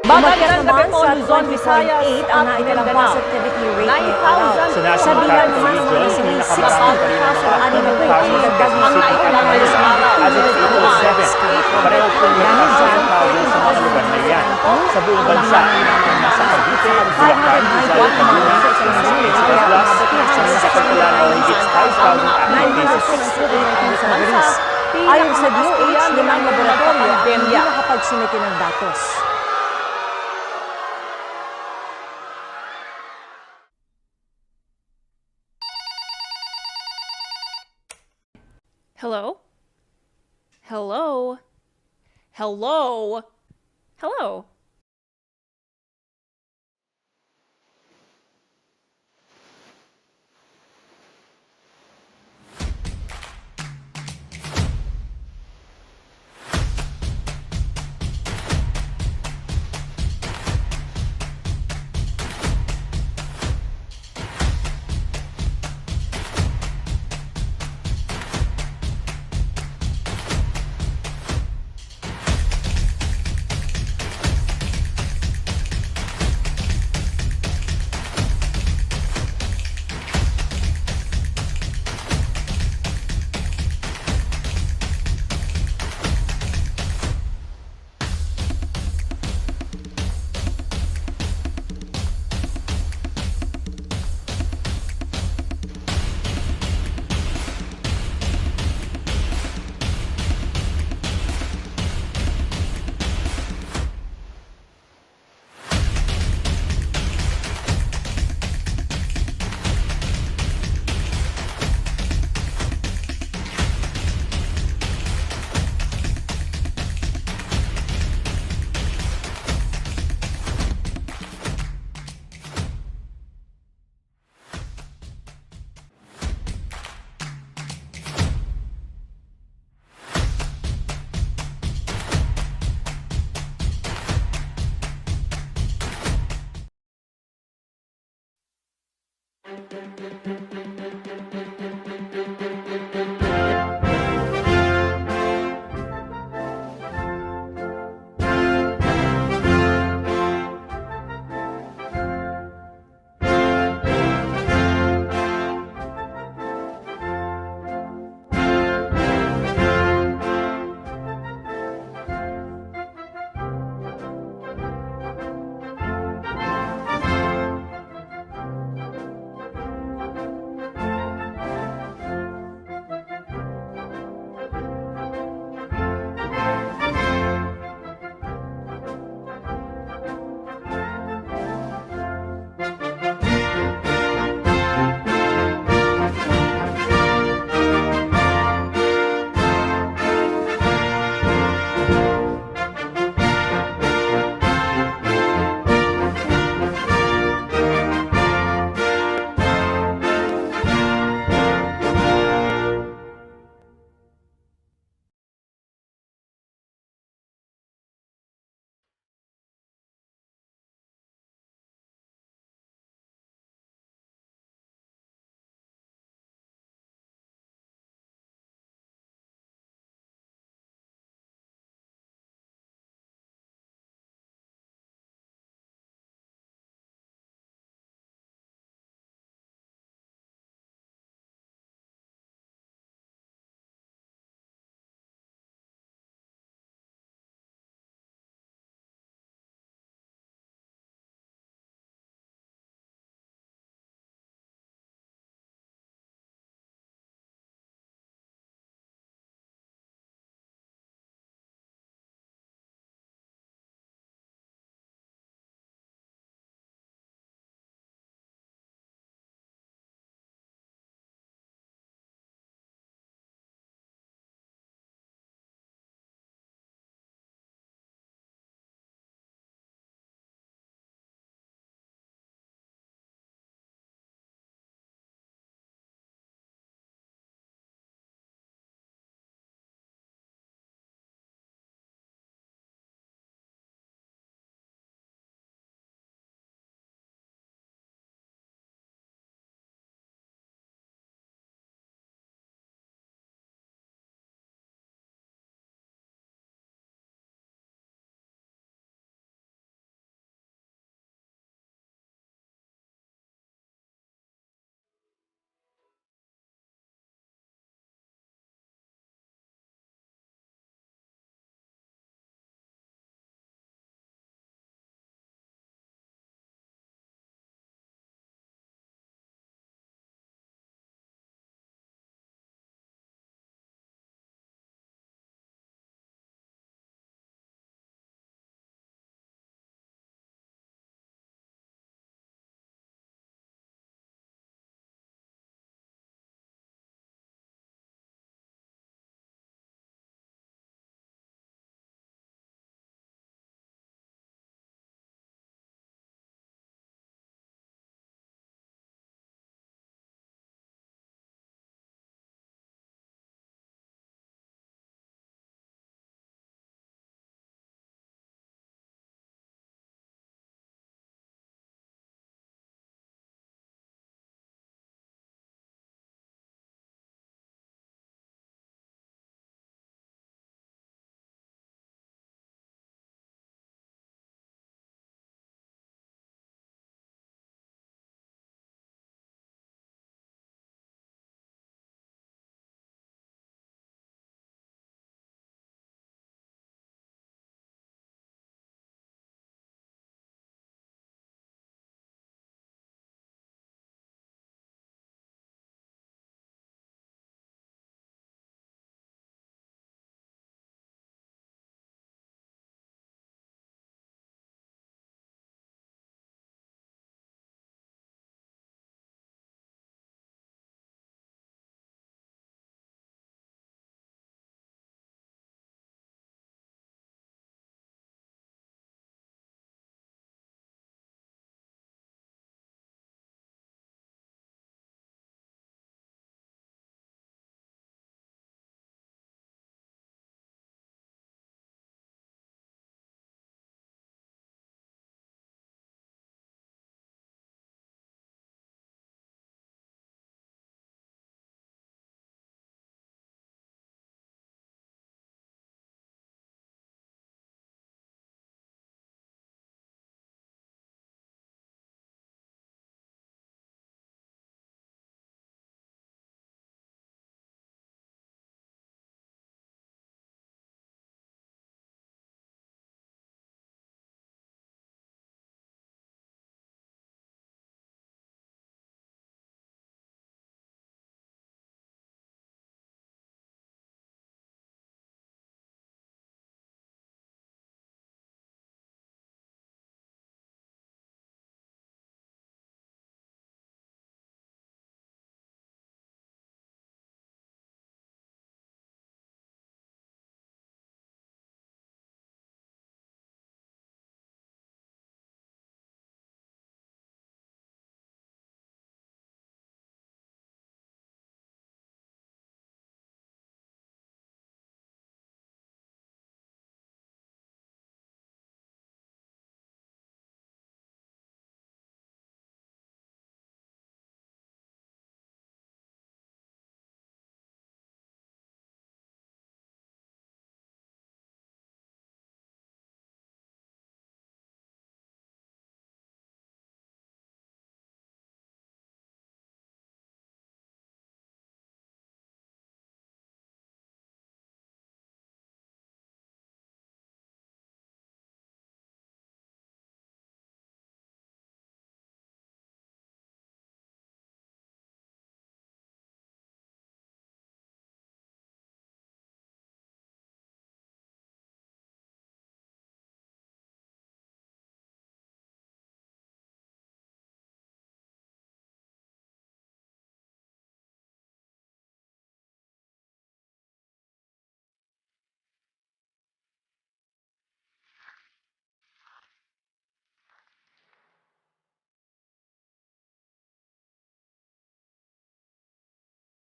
Umakyat Babayan naman Luzon, sa Luzon, 20.8 Visayas ang at naitilang Mindanao. positivity rate ngayong araw. 9,000 Sa National Sa bilang Capital naman ng mga Region, release, nakamarami pa rin ang mga anim na active cases cases dagdag sa ang naitala ngayong araw. As of April 7, pareho po may Dahil dyan, 10,000 sa mga lugar na yan. Sa buong bansa, nasa Cavite, Bulacan, Rizal, Laguna, Visayas, Plus, nakapagpula na higit 5,000 active cases. 906 sa release. Ayon sa DOH, limang laboratorio ang hindi nakapagsumiti ng datos. Hello? Hello? Hello? Hello?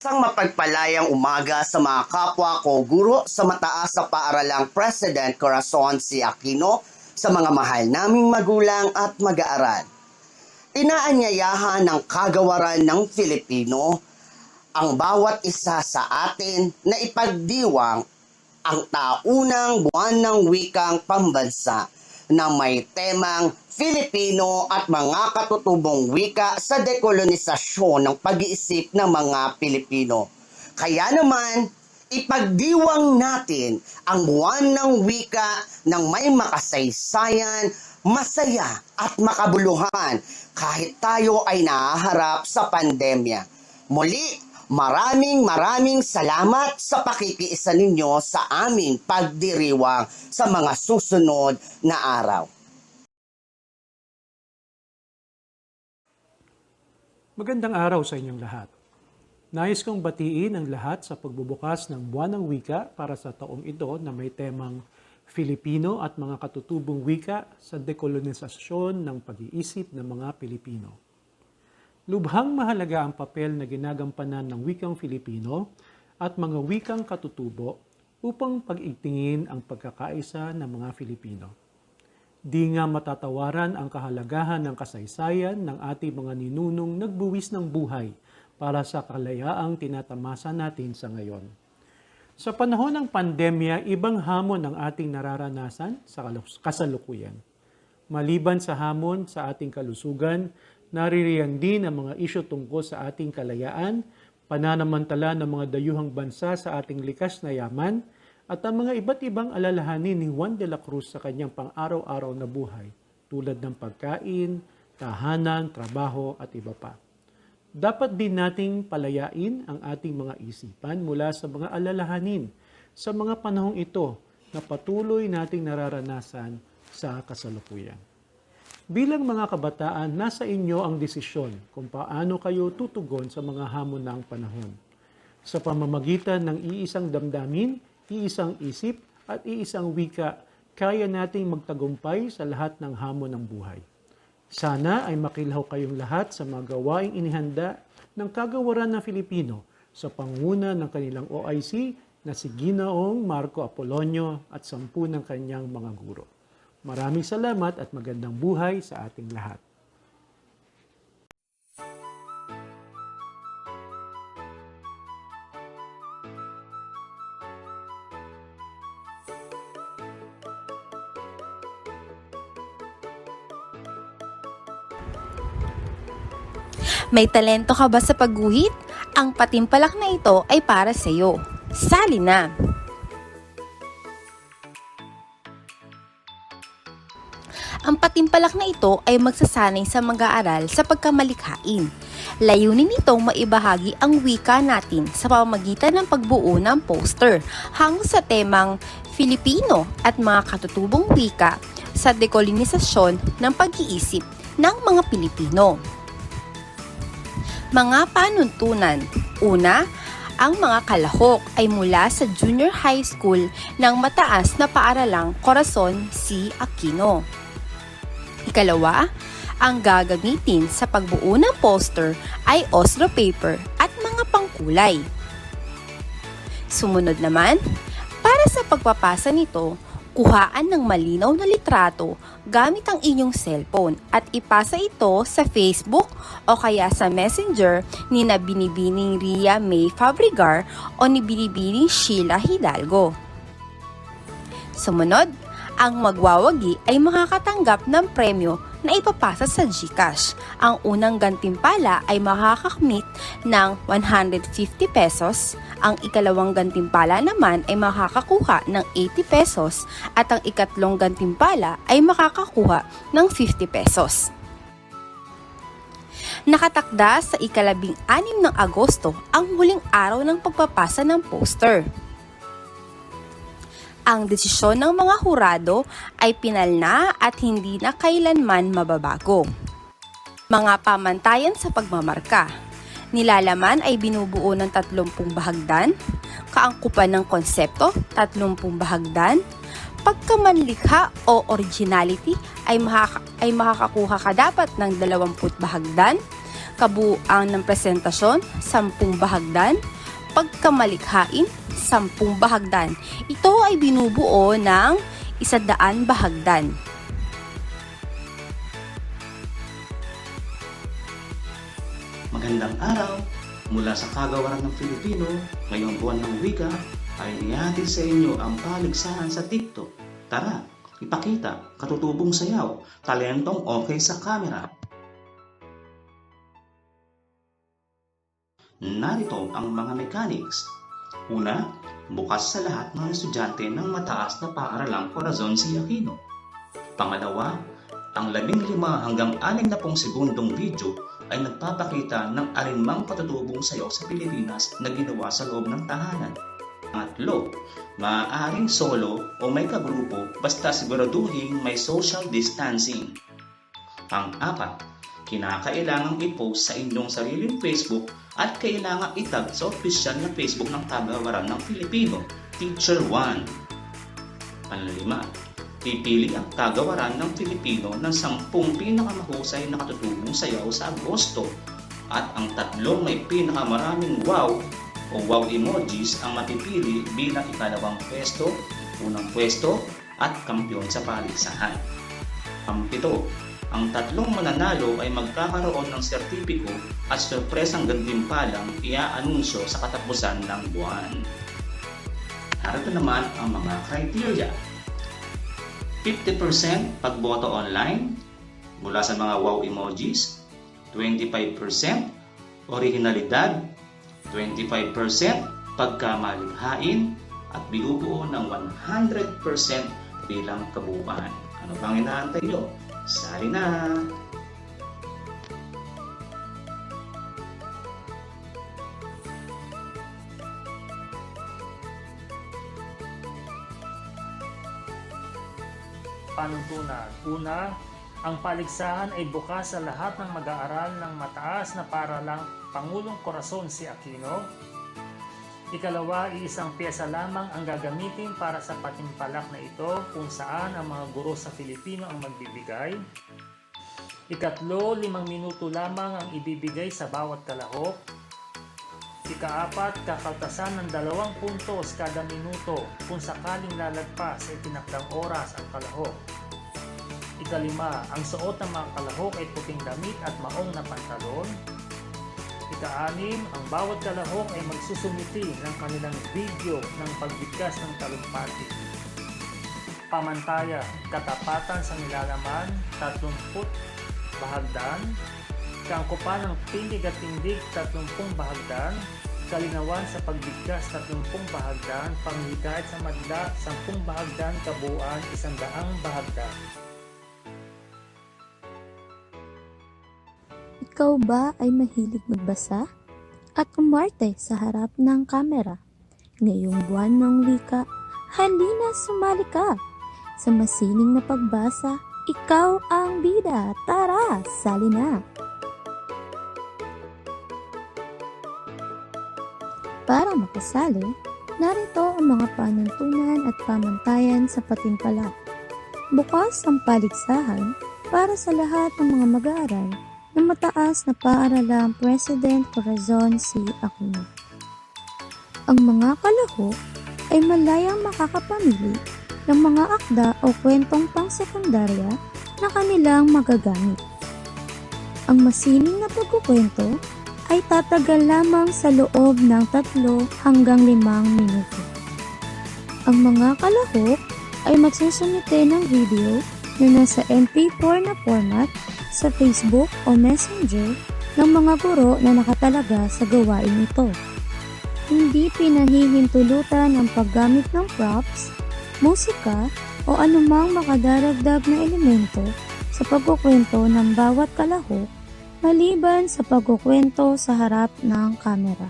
Isang mapagpalayang umaga sa mga kapwa ko guro sa mataas sa paaralang President Corazon C. Aquino, sa mga mahal naming magulang at mag-aaral. Inaanyayahan ng kagawaran ng Filipino ang bawat isa sa atin na ipagdiwang ang taunang buwan ng wikang pambansa na may temang Filipino at mga katutubong wika sa dekolonisasyon ng pag-iisip ng mga Pilipino. Kaya naman, ipagdiwang natin ang buwan ng wika ng may makasaysayan, masaya at makabuluhan kahit tayo ay nahaharap sa pandemya. Muli, maraming salamat sa pakikiisa ninyo sa aming pagdiriwang sa mga susunod na araw. Magandang araw sa inyong lahat. Nais kong batiin ang lahat sa pagbubukas ng Buwan ng Wika para sa taong ito na may temang Filipino at mga katutubong wika sa dekolonisasyon ng pag-iisip ng mga Pilipino. Lubhang mahalaga ang papel na ginagampanan ng wikang Filipino at mga wikang katutubo upang pag-igtingin ang pagkakaisa ng mga Filipino. Di nga matatawaran ang kahalagahan ng kasaysayan ng ating mga ninunong nagbuwis ng buhay para sa kalayaang tinatamasa natin sa ngayon. Sa panahon ng pandemya, ibang hamon ang ating nararanasan sa kasalukuyan. Maliban sa hamon sa ating kalusugan, naririyan din ang mga isyu tungkol sa ating kalayaan, pananamantala ng mga dayuhang bansa sa ating likas na yaman, at ang mga iba't ibang alalahanin ni Juan de la Cruz sa kanyang pang-araw-araw na buhay, tulad ng pagkain, tahanan, trabaho at iba pa. Dapat din nating palayain ang ating mga isipan mula sa mga alalahanin sa mga panahong ito na patuloy nating nararanasan sa kasalukuyan. Bilang mga kabataan, nasa inyo ang desisyon kung paano kayo tutugon sa mga hamon ng panahon. Sa pamamagitan ng iisang damdamin, iisang isip at iisang wika, kaya nating magtagumpay sa lahat ng hamon ng buhay. Sana ay makilaw kayong lahat sa mga gawaing inihanda ng kagawaran ng Filipino sa panguna ng kanilang OIC na si Ginoong Marco Apolonio at 10 ng kanyang mga guro. Maraming salamat at magandang buhay sa ating lahat. May talento ka ba sa pagguhit? Ang patimpalak na ito ay para sa iyo. Sali na! Ang patimpalak na ito ay magsasanay sa mag-aaral sa pagkamalikhain. Layunin nitong maibahagi ang wika natin sa pamamagitan ng pagbuo ng poster hango sa temang Filipino at mga katutubong wika sa dekolonisasyon ng pag-iisip ng mga Pilipino. Mga panuntunan. Una, ang mga kalahok ay mula sa junior high school ng mataas na paaralang Corazon C. Aquino. Ikalawa, ang gagamitin sa pagbuo ng poster ay Oslo paper at mga pangkulay. Sumunod naman, para sa pagpapasa nito, kuhaan ng malinaw na litrato gamit ang inyong cellphone at ipasa ito sa Facebook o kaya sa Messenger ni na Binibining Ria May Fabregar o ni Binibining Sheila Hidalgo. Sumunod, ang magwawagi ay makakatanggap ng premyo na ipapasa sa GCash. Ang unang gantimpala ay makakakamit ng 150 pesos, ang ikalawang gantimpala naman ay makakakuha ng 80 pesos at ang ikatlong gantimpala ay makakakuha ng 50 pesos. Nakatakda sa ika-16 ng Agosto ang huling araw ng pagpapasa ng poster. Ang desisyon ng mga hurado ay pinal na at hindi na kailanman mababago. Mga pamantayan sa pagmamarka. Nilalaman ay binubuo ng 30 bahagdan, kaangkupan ng konsepto 30 bahagdan, pagkamanlikha o originality ay makakakuha ka dapat ng 20 bahagdan, Kabuuan ng presentasyon, 10 bahagdan. Pagkamalikhain, 10 bahagdan. Ito ay binubuo ng 100 bahagdan. Magandang araw! Mula sa Kagawaran ng Filipino, ngayong buwan ng wika, ay ihatid sa inyo ang paligsahan sa TikTok. Tara, ipakita, katutubong sayaw, talentong okay sa camera. Narito ang mga mechanics. Una, bukas sa lahat ng estudyante ng mataas na paaralang Corazon C. Aquino. Pangalawa, ang 15 hanggang 60 segundong video ay nagpapakita ng alinmang katutubong sayaw sa Pilipinas na ginawa sa loob ng tahanan. Pangatlo, maaaring solo o may kagrupo basta siguraduhin may social distancing. Pang-apat, kinakailangang i-post sa inyong sariling Facebook at kailangang itag sa opisyal na Facebook ng Kagawaran ng Filipino, Teacher 1. Panlima, pipili ang Kagawaran ng Filipino ng 10 pinakamahusay na katutubong sayaw sa Agosto at ang 3 may pinakamaraming wow o wow emojis ang mapipili bilang ikalawang pwesto, unang pwesto at kampiyon sa paligsahan. Pang-7, ang 3 mananalo ay magkakaroon ng sertipiko at sorpresang gantimpalang iaanunsyo sa katapusan ng buwan. Narito naman ang mga criteria. 50% pagboto online mula sa mga wow emojis, 25% originalidad, 25% pagkamalikhain at binubuo ng 100% bilang kabuuan. Ano bang inaantay nyo? Sali na! Panuntunan. Una, ang paligsahan ay bukas sa lahat ng mag-aaral ng mataas na paaralang Pangulong Corazon C. Aquino. Ikalawa, isang pyesa lamang ang gagamitin para sa patimpalak na ito kung saan ang mga guro sa Filipino ang magbibigay. Ikatlo, 5 minuto lamang ang ibibigay sa bawat kalahok. Ikaapat, kakaltasan ng 2 puntos kada minuto kung sakaling lalagpas sa itinakdang oras ang kalahok. Ikalima, ang suot ng mga kalahok ay puting damit at maong na pantalon. Ika-6, ang bawat kalahok ay magsusumiti ng kanilang video ng pagbigkas ng talumpati. Pamantaya, katapatan sa nilalaman, 30 bahagdan. Kaangkupan ng tindig at tindig, 30 bahagdan. Kalinawan sa pagbigkas, 30 bahagdan. Panghikayat sa madla, 10 bahagdan. Kabuuan, 100 bahagdan. Ikaw ba ay mahilig magbasa at umarte sa harap ng kamera? Ngayong buwan ng wika, halina sumali ka! Sa masining na pagbasa, ikaw ang bida! Tara, sali na! Para makasali, narito ang mga panuntunan at pamantayan sa patimpalak. Bukas ang paligsahan para sa lahat ng mga mag-aaral ng mataas na paaralang President Corazon C. Aquino. Ang mga kalahok ay malayang makakapamili ng mga akda o kwentong pangsekundarya na kanilang magagamit. Ang masining na pagkukwento ay tatagal lamang sa loob ng 3 hanggang 5 minuto. Ang mga kalahok ay magsusumite ng video na nasa MP4 na format sa Facebook o Messenger ng mga guro na nakatalaga sa gawain ito. Hindi pinahihintulutan ang paggamit ng props, musika o anumang makadaragdag na elemento sa pagkukwento ng bawat kalahok maliban sa pagkukwento sa harap ng kamera.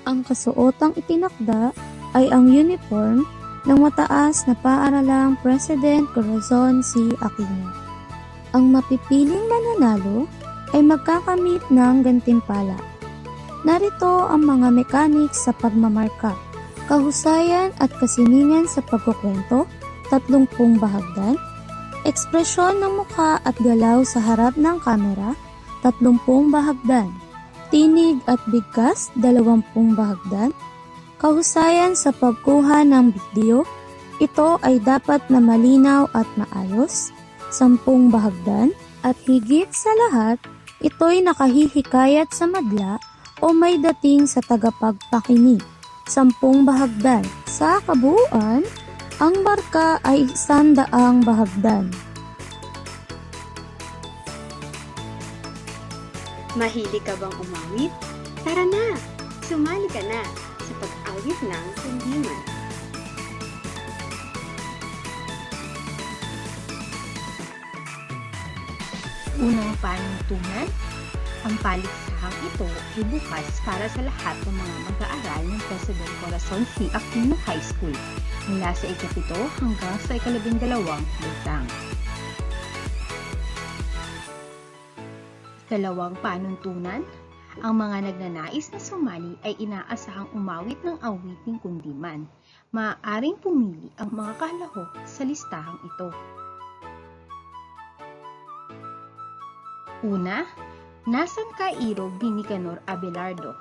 Ang kasuotang itinakda ay ang uniform ng mataas na paaralang President Corazon C. Aquino. Ang mapipiling mananalo ay magkakamit ng gantimpala. Narito ang mga mechanics sa pagmamarka, kahusayan at kasiningan sa pagkukwento, 30 bahagdan, ekspresyon ng mukha at galaw sa harap ng kamera, 30 bahagdan. Tinig at bigkas, 20 bahagdan. Kahusayan sa pagkuha ng video, ito ay dapat na malinaw at maayos, 10 bahagdan. At higit sa lahat, ito'y nakahihikayat sa madla o may dating sa tagapagpakinig, 10 bahagdan. Sa kabuuan, ang marka ay 100 bahagdan. Mahilig ka bang umawit? Tara na! Sumali ka na sa pag-awit ng kundiman. Unang panuntunan, ang paliksahang ito ay bukas para sa lahat ng mga mag-aaral ng President Corazon C. Aquino High School mula sa ika-7 hanggang sa ika-12 lutang. Ikalawang panuntunan, ang mga nagnanais na sumali ay inaasahang umawit ng awiting kundiman. Maaaring pumili ang mga kalahok sa listahang ito. Una, Nasang Ka Irog ni Nicanor Abelardo.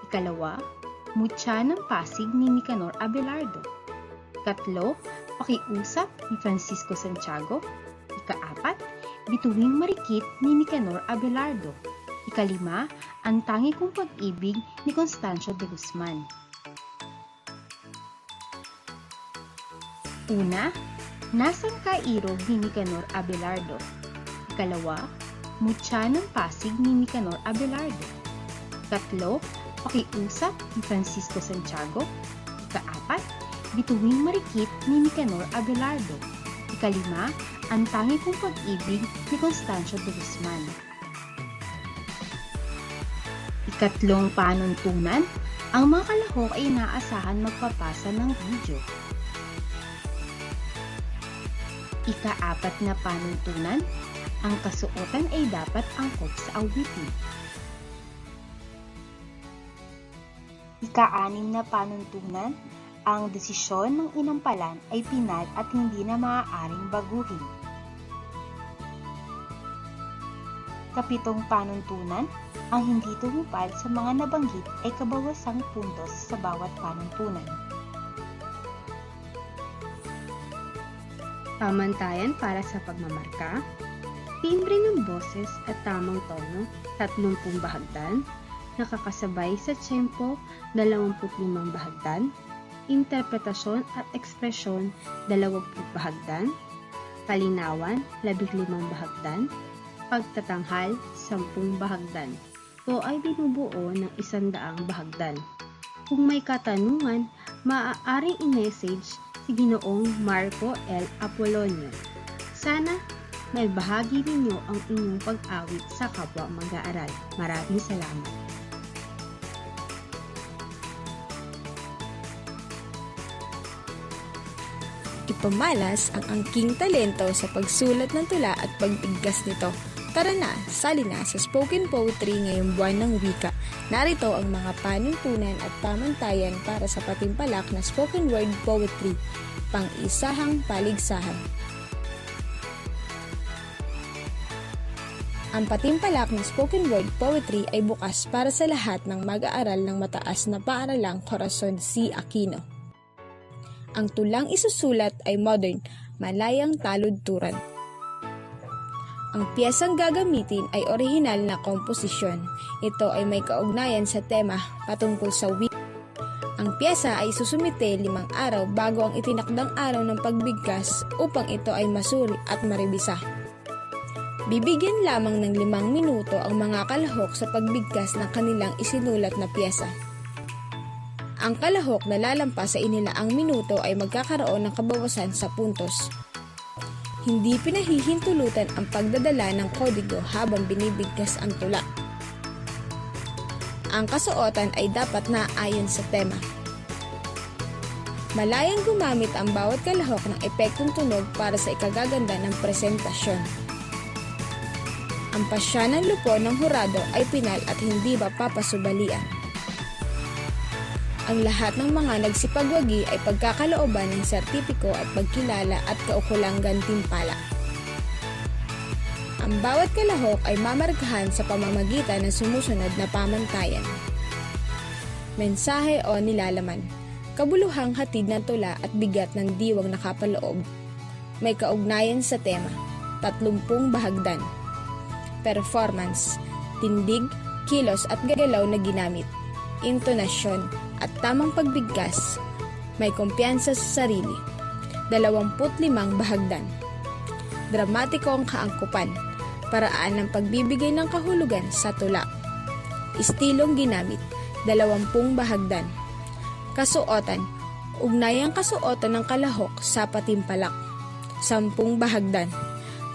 Ikalawa, Mutya ng Pasig ni Nicanor Abelardo. Ikatlo, Pakiusap ni Francisco Santiago. Ikaapat, Bituing Marikit ni Nicanor Abelardo. Ikalima, Ang Tangi Kong Pag-ibig ni Constancio de Guzman. Una, Nasang Ka Irog ni Nicanor Abelardo. Ikalawa, Mutya ng Pasig ni Nicanor Abelardo. Ikatlo, Pakiusap ni Francisco Santiago. Ikaapat, Bituing Marikit ni Nicanor Abelardo. Ikalima, Ang Tangi Kong Pag-ibig ni Constancio de Guzman. Ikatlong panuntunan, ang mga kalahok ay inaasahan magpapasa ng video. Ika-4 na panuntunan, ang kasuotan ay dapat angkop sa awitin. Ika-6 na panuntunan, ang desisyon ng inampalan ay pinal at hindi na maaaring baguhin. Kapitong panuntunan, ang hindi tumupad sa mga nabanggit ay kabawasang puntos sa bawat panuntunan. Pamantayan para sa pagmamarka, timbre ng boses at tamang tono, 30 bahagdan, nakakasabay sa tiyempo, 25 bahagdan, interpretasyon at ekspresyon, 20 bahagdan, kalinawan, 15 bahagdan, pagtatanghal, 10 bahagdan. Ito ay binubuo ng 100 bahagdan. Kung may katanungan, maaaring i-message si Ginoong Marco L. Apolonio. Sana may bahagi ninyo ang inyong pag-awit sa kapwa mag-aaral. Maraming salamat. Ipamalas ang angking talento sa pagsulat ng tula at pagbigkas nito. Tara na, sali na sa Spoken Poetry ngayong buwan ng wika. Narito ang mga panuntunan at pamantayan para sa patimpalak na spoken word poetry, pang-isahang paligsahan. Ang patimpalak ng spoken word poetry ay bukas para sa lahat ng mag-aaral ng mataas na paaralang Corazon C. Aquino. Ang tulang isusulat ay modern, malayang taludturan. Ang piyesang gagamitin ay orihinal na komposisyon. Ito ay may kaugnayan sa tema patungkol sa wika. Ang piyesa ay susumite 5 araw bago ang itinakdang araw ng pagbigkas upang ito ay masuri at maribisa. Bibigyan lamang ng 5 minuto ang mga kalahok sa pagbigkas ng kanilang isinulat na piyesa. Ang kalahok na lalampas sa inilaang minuto ay magkakaroon ng kabawasan sa puntos. Hindi pinahihintulutan ang pagdadala ng kodigo habang binibigkas ang tula. Ang kasuotan ay dapat na ayon sa tema. Malayang gumamit ang bawat kalahok ng epektong tunog para sa ikagaganda ng presentasyon. Ang pasya ng lupo ng hurado ay pinal at hindi mapapasubalian. Ang lahat ng mga nagsipagwagi ay pagkakalooban ng sertipiko at pagkilala at kaukulang gantimpala. Ang Ang bawat kalahok ay mamarkahan sa pamamagitan ng sumusunod na pamantayan. Mensahe o nilalaman. Kabuluhang hatid ng tula at bigat ng diwang nakapaloob. May kaugnayan sa tema. 30 bahagdan. Performance. Tindig, kilos at galaw na ginamit. Intonasyon at tamang pagbigkas. May kumpiyansa sa sarili. 25 bahagdan. Dramatikong kaangkupan. Paraan ng pagbibigay ng kahulugan sa tula. Istilong ginamit. 20 bahagdan. Kasuotan. Ugnayang kasuotan ng kalahok sa patimpalak. 10 bahagdan.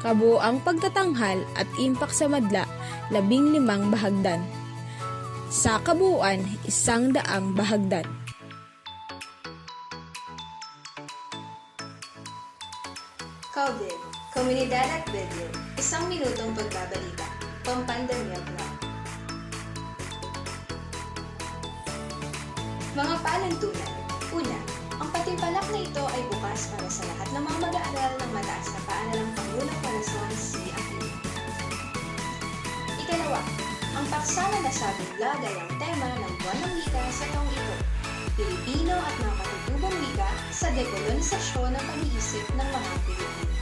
Kabuoang pagtatanghal at impak sa madla. 15 bahagdan. Sa kabuuan, 100 bahagdan. COVID, Komunidad at Video, 1 minutong pagbabalita, pampandemya vlog. Mga panuntunan. Una, ang patimpalak na ito ay bukas para sa lahat ng mga mag-aaral ng mataas na paaralang Pangulong Corazon C. Aquino. Ikalawa, ang paksa na nasabing vlog ay ang tema ng Buwan ng Wika sa taong ito. Pilipino at mga katutubong wika sa dekolonisasyon ng pag-iisip ng mga Pilipino.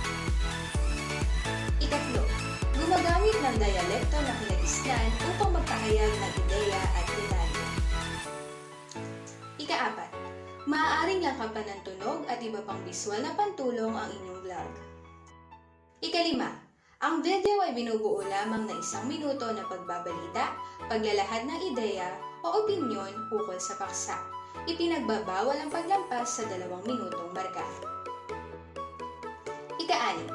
Ikatlo, gumagamit ng dialekto na kinagisnan upang magpahayag ng ideya at detalye. Ika-4, maaaring lakapan ng tunog at iba pang biswal na pantulong ang inyong vlog. Ika-5, ang video ay binubuo lamang na 1 minuto na pagbabalita, paglalahad ng ideya o opinyon ukol sa paksa. Ipinagbabawal ang paglampas sa 2 minutong marka. Ika-6,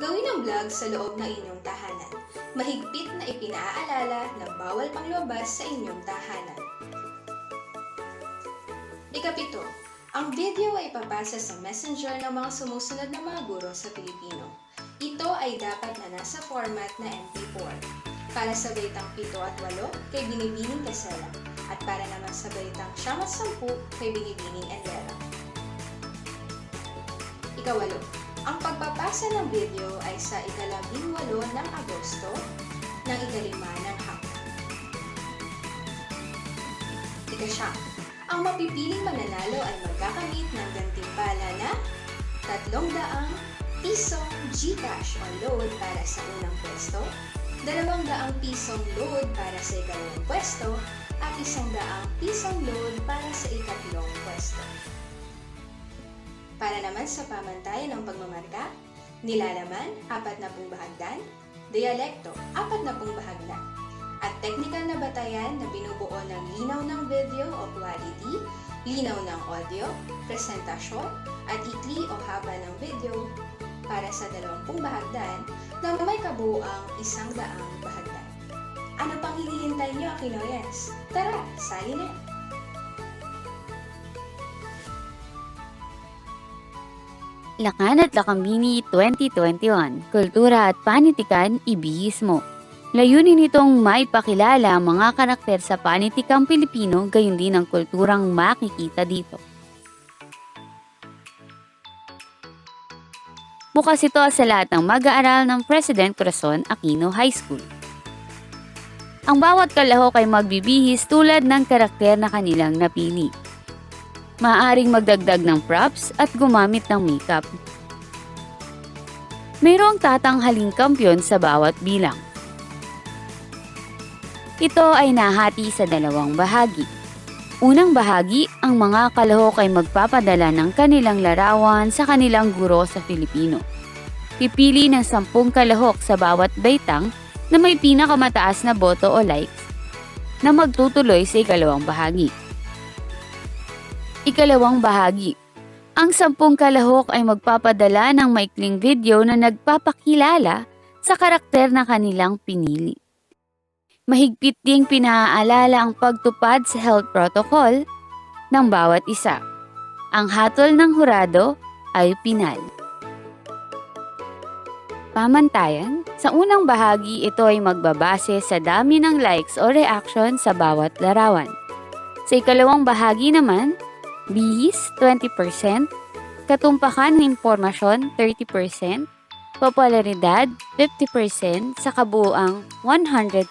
gawin ang vlog sa loob ng inyong tahanan. Mahigpit na ipinaalala na bawal pang lumabas sa inyong tahanan. Ika-7, ang video ay ipapasa sa messenger ng mga sumusunod na mga guro sa Pilipino. Ito ay dapat na nasa format na MP4. Para sa baitang 7 at 8 kay Binibining Casela at para naman sa baitang 9 at 10 kay Binibining Enrera. Ika-8, ang pagpapasa ng video ay sa ika-18 ng Agosto ng ika-5 ng hapon. Ika-9, ang mapipiling mananalo ay magkakamit ng gantimpala na 300 pisong GCash o load para sa unang pwesto, 200 pisong load para sa ikalawang pwesto, at 100 pisong load para sa ikatlong pwesto. Para naman sa pamantayan ng pagmamarka, nilalaman 40 bahagdan, dialekto 40 bahagdan, at technical na batayan na binubuo ng linaw ng video o quality, linaw ng audio, presentasyon, at ikli o haba ng video para sa 20 bahagdan na may kabuuang 100 bahagdan. Ano pang hinihintay niyo, Aquinoians? Tara, sali na! Lakan at Lakambini 2021, Kultura at Panitikan, ibihis mo. Layunin nitong maipakilala ang mga karakter sa panitikang Pilipino gayon din ang kulturang makikita dito. Bukas ito sa lahat ng mag-aaral ng President Corazon Aquino High School. Ang bawat kalahok ay magbibihis tulad ng karakter na kanilang napili. Maaaring magdagdag ng props at gumamit ng makeup. Mayroong tatanghaling kampyon sa bawat bilang. Ito ay nahati sa 2 bahagi. Unang bahagi, ang mga kalahok ay magpapadala ng kanilang larawan sa kanilang guro sa Filipino. Pipili ng 10 kalahok sa bawat baitang na may pinakamataas na boto o likes na magtutuloy sa ikalawang bahagi. Ikalawang bahagi, ang 10 kalahok ay magpapadala ng maikling video na nagpapakilala sa karakter na kanilang pinili. Mahigpit ding pinaalala ang pagtupad sa health protocol ng bawat isa. Ang hatol ng hurado ay pinal. Pamantayan, sa unang bahagi ito ay magbabase sa dami ng likes o reaction sa bawat larawan. Sa ikalawang bahagi naman, bihis 20%, katumpakan ng impormasyon 30%, Popularidad 50% sa kabuuang 100%.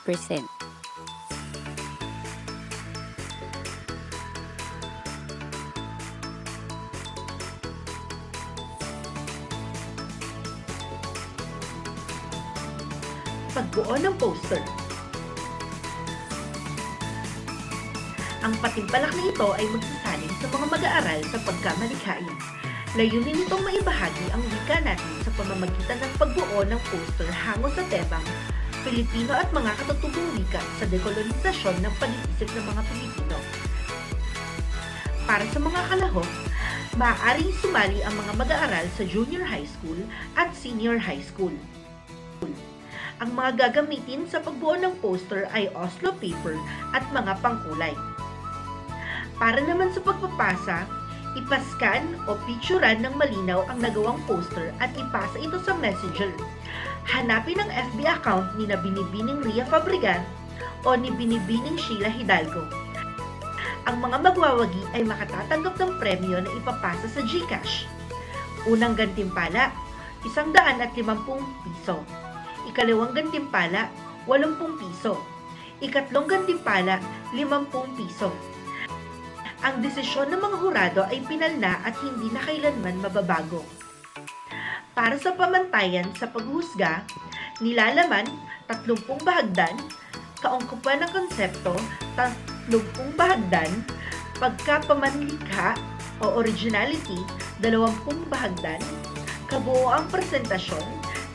Pagbuo ng poster. Ang patimpalak na ito ay magsasalin sa mga mag-aaral sa pagkamalikhain. Layunin nitong maibahagi ang wika natin sa pamamagitan ng pagbuo ng poster hango sa temang Pilipino at mga katutubong wika sa dekolonisasyon ng pag-iisip ng mga Pilipino. Para sa mga kalahok, maaaring sumali ang mga mag-aaral sa junior high school at senior high school. Ang mga gagamitin sa pagbuo ng poster ay Oslo paper at mga pangkulay. Para naman sa pagpapasa, ipascan o picturean ng malinaw ang nagawang poster at ipasa ito sa Messenger. Hanapin ang FB account ni na Binibining Ria Fabregat o ni Binibining Sheila Hidalgo. Ang mga magwawagi ay makatatanggap ng premyo na ipapasa sa GCash. Unang gantimpala, 150 piso. Ikalawang gantimpala, 80 piso. Ikatlong gantimpala, 50 piso. Ang desisyon ng mga hurado ay pinal na at hindi na kailanman mababago. Para sa pamantayan sa paghusga, nilalaman 30 bahagdan, kaungkupan ng konsepto 30 bahagdan, pagkapamanlikha o originality 20 bahagdan, kabuoang presentasyon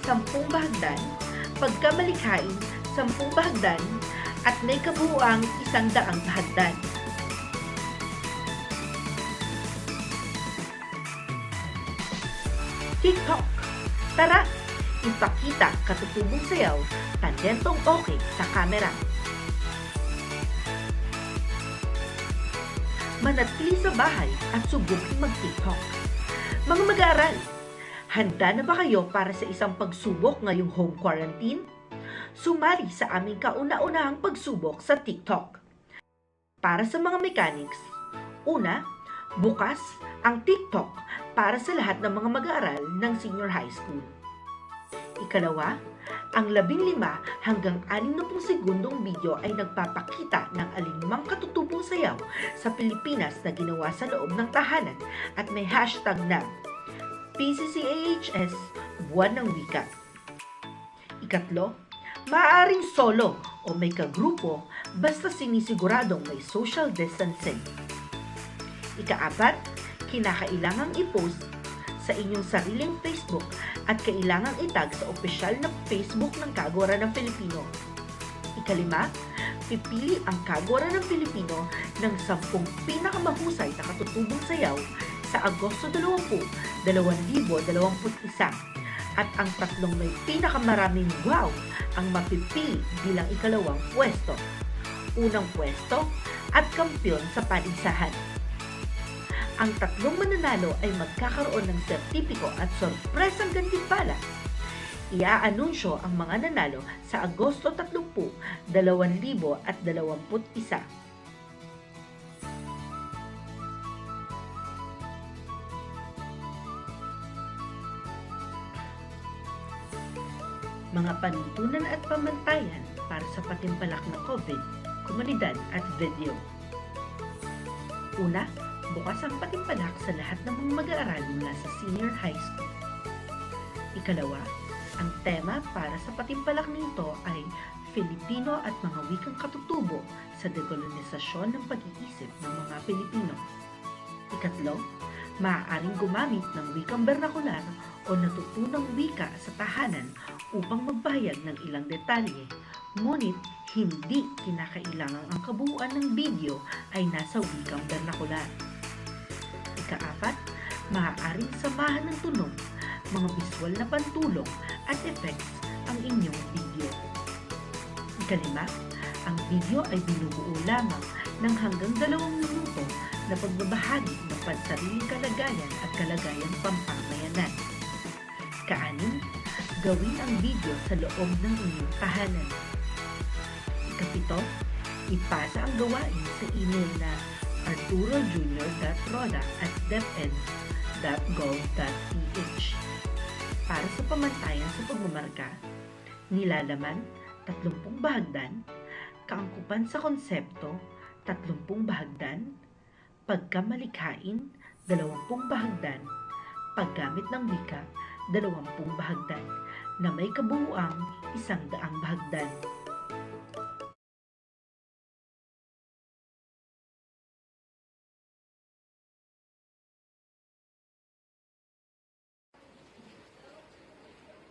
10 bahagdan, pagkamalikhain 10 bahagdan, at may kabuuang 100 bahagdan. TikTok. Tara, ipakita katutubong sayaw, talentong okay sa kamera. Manatili sa bahay at subukin mag-TikTok. Mga mag-aaral, handa na ba kayo para sa isang pagsubok ngayong home quarantine? Sumali sa aming kauna-unahang pagsubok sa TikTok. Para sa mga mechanics, una, bukas ang TikTok para sa lahat ng mga mag-aaral ng senior high school. Ikalawa, ang 15 hanggang 60 segundong video ay nagpapakita ng alinmang katutubong sayaw sa Pilipinas na ginawa sa loob ng tahanan at may hashtag na PCCAHS Buwan ng Wika. Ikatlo, maaaring solo o may kagrupo basta sinisiguradong may social distancing. Ikaapat, kinakailangang i-post sa inyong sariling Facebook at kailangang itag sa opisyal na Facebook ng Kagura ng Pilipino. Ikalima, pipili ang Kagura ng Pilipino ng 10 pinakamahusay na katutubong sayaw sa Agosto 20, 2021 at ang 3 may pinakamaraming wow ang mapipili bilang ikalawang pwesto, unang pwesto at kampiyon sa paligsahan. Ang 3 mananalo ay magkakaroon ng sertipiko at sorpresang gantimpala. Iaanunsyo ang mga nanalo sa Agosto 30, 2021. Mga panuntunan at pamantayan para sa patimpalak na COVID, komunidad at video. Una, bukas ang patimpalak sa lahat ng mga mag-aaral mula sa senior high school. Ikalawa, ang tema para sa patimpalak nito ay Filipino at mga wikang katutubo sa dekolonisasyon ng pag-iisip ng mga Pilipino. Ikatlo, maaaring gumamit ng wikang bernakular o natutunang wika sa tahanan upang magbayag ng ilang detalye, ngunit hindi kinakailangang ang kabuuan ng video ay nasa wikang bernakular. Ikaapat, maaaring samahan ng tunog, mga visual na pantulong at effects ang inyong video. Ikalima, ang video ay binubuo lamang ng hanggang 2 minuto na pagbabahagi ng pansariling kalagayan at kalagayang pampamayanan. Ikaanim, gawin ang video sa loob ng inyong tahanan. Ikapito, ipasa ang gawain sa email na arturojr.roda@deped.gov.ph. para sa pamantayan sa pagmamarka, nilalaman 30 bahagdan, kaangkupan sa konsepto 30 bahagdan, pagkamalikhain 20 bahagdan, paggamit ng wika 20 bahagdan, na may kabuuang 100 bahagdan.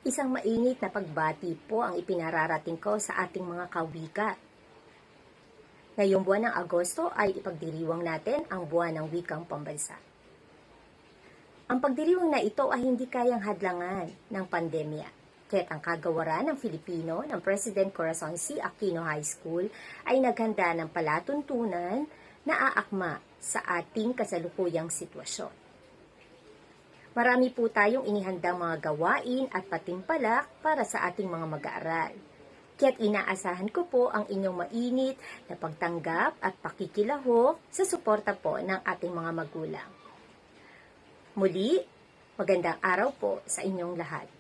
Isang mainit na pagbati po ang ipinararating ko sa ating mga kawika. Ngayong buwan ng Agosto ay ipagdiriwang natin ang buwan ng wikang pambansa. Ang pagdiriwang na ito ay hindi kayang hadlangan ng pandemya, kaya't ang kagawaran ng Filipino ng President Corazon C. Aquino High School ay naghanda ng palatuntunan na aakma sa ating kasalukuyang sitwasyon. Marami po tayong inihandang mga gawain at patimpalak para sa ating mga mag-aaral. Kaya't inaasahan ko po ang inyong mainit na pagtanggap at pakikilahok sa suporta po ng ating mga magulang. Muli, magandang araw po sa inyong lahat.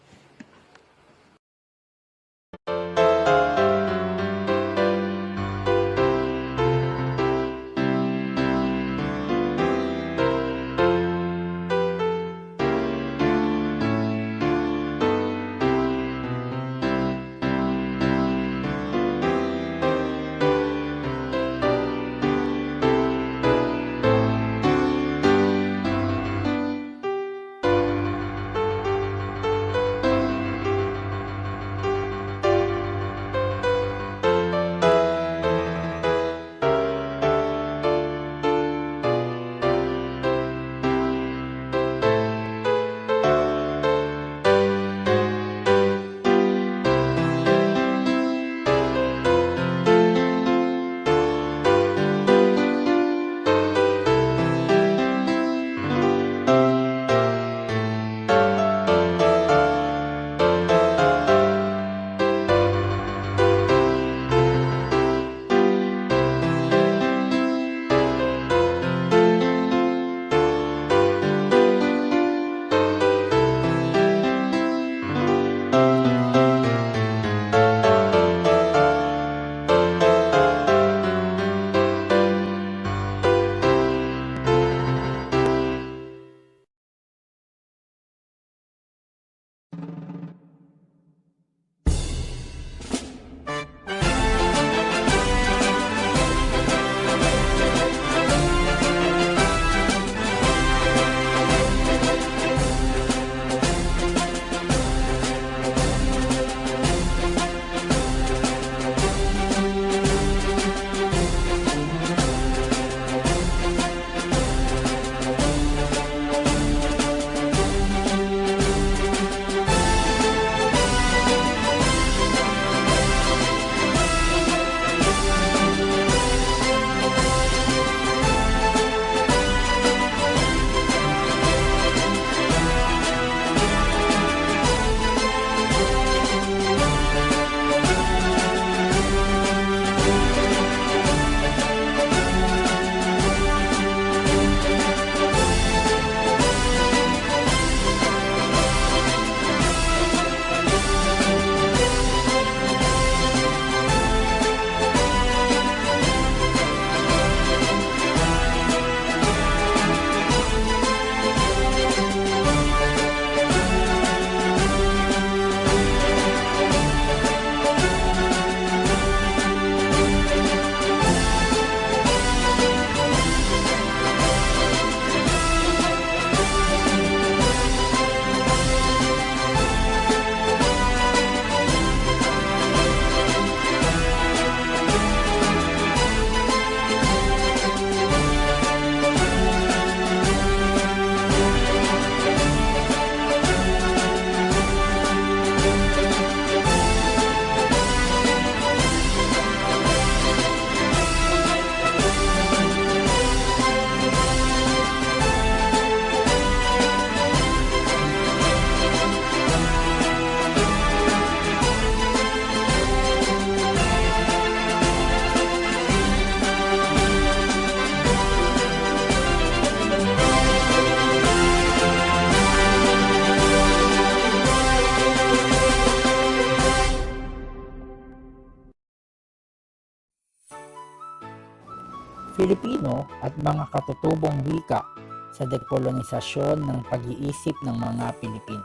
Filipino at mga katutubong wika sa dekolonisasyon ng pag-iisip ng mga Pilipino.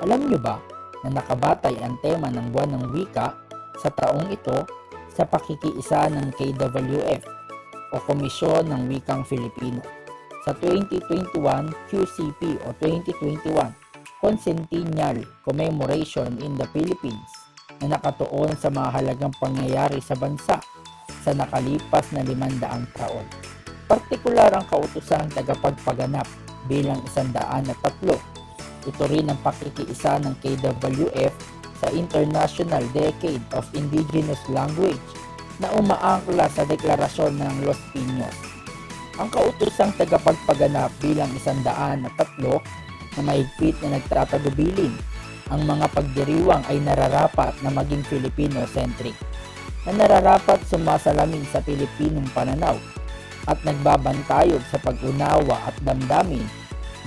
Alam niyo ba na nakabatay ang tema ng Buwan ng Wika sa taong ito sa pakikiisa ng KWF o Komisyon ng Wikang Filipino sa 2021 QCP o 2021 Quincentennial Commemoration in the Philippines na nakatuon sa mga halagang pangyayari sa bansa sa nakalipas na 500 taon. Partikular ang kautosang tagapagpaganap bilang 103. Ito rin ang pakikiisa ng KWF sa International Decade of Indigenous Language na umaangkla sa deklarasyon ng Los Piños. Ang kautosang tagapagpaganap bilang 103 na mahigpit na nagtatagubilin ang mga pagdiriwang ay nararapat na maging Filipino-centric, na nararapat sumasalamin sa Pilipinong pananaw at nagbabantayog sa pag-unawa at damdamin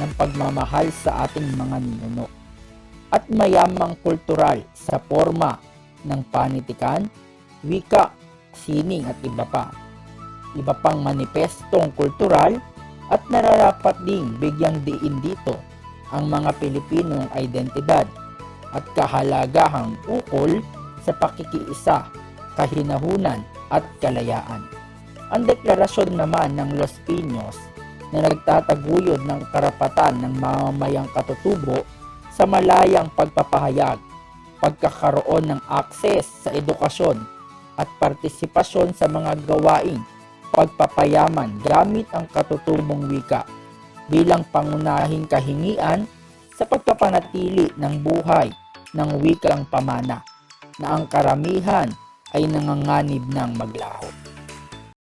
ng pagmamahal sa ating mga ninuno. At mayamang kultural sa forma ng panitikan, wika, sining at iba pa. Iba pang manifestong kultural at nararapat ding bigyang diin dito ang mga Pilipinong identidad at kahalagahang ukol sa pakikiisa, kahinahunan at kalayaan. Ang deklarasyon naman ng Los Piños na nagtataguyod ng karapatan ng mamamayang katutubo sa malayang pagpapahayag, pagkakaroon ng akses sa edukasyon at partisipasyon sa mga gawaing pagpapayaman gamit ang katutubong wika bilang pangunahing kahingian sa pagpapanatili ng buhay ng wikang pamana na ang karamihan ay nanganganib ng maglaho.